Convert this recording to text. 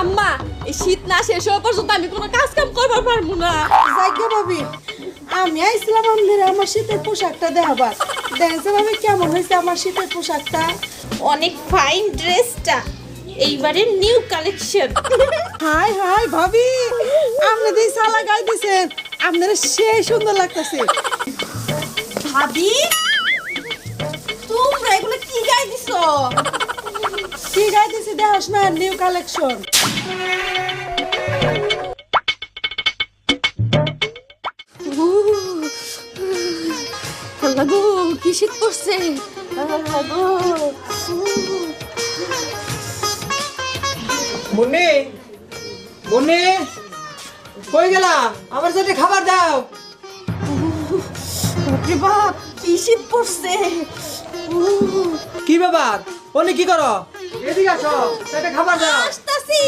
আম্মা এই শীত না শেষ হওয়া পর্যন্ত আমি কোনো কাজ কাম করবার পারবো না। জায়গা ভাবি, আমি আইছিলাম আমাদের আমার শীতের পোশাকটা দেখাবার। দেখছে ভাবি কেমন হয়েছে আমার শীতের পোশাকটা? অনেক ফাইন ড্রেসটা, এইবারের নিউ কালেকশন। হাই হাই ভাবি, আপনি দিয়ে সালা গাই দিছেন, আপনার সেই সুন্দর লাগতেছে। ভাবি তোমরা এগুলো কি গাই দিছো? কি গাই দিছি দেখাস না, নিউ কালেকশন। আল্লাহ গো কি শীত পড়ছে, আল্লাহ গো। মুন্নি, মুন্নি, কই গেলা? আমার সাথে খাবার দাও। বাপরে বাপ কি শীত পড়ছে। কি ব্যাপার? অনেক কি করো? এদিকে আসো, সাথে খাবার দাও। আসতাছি।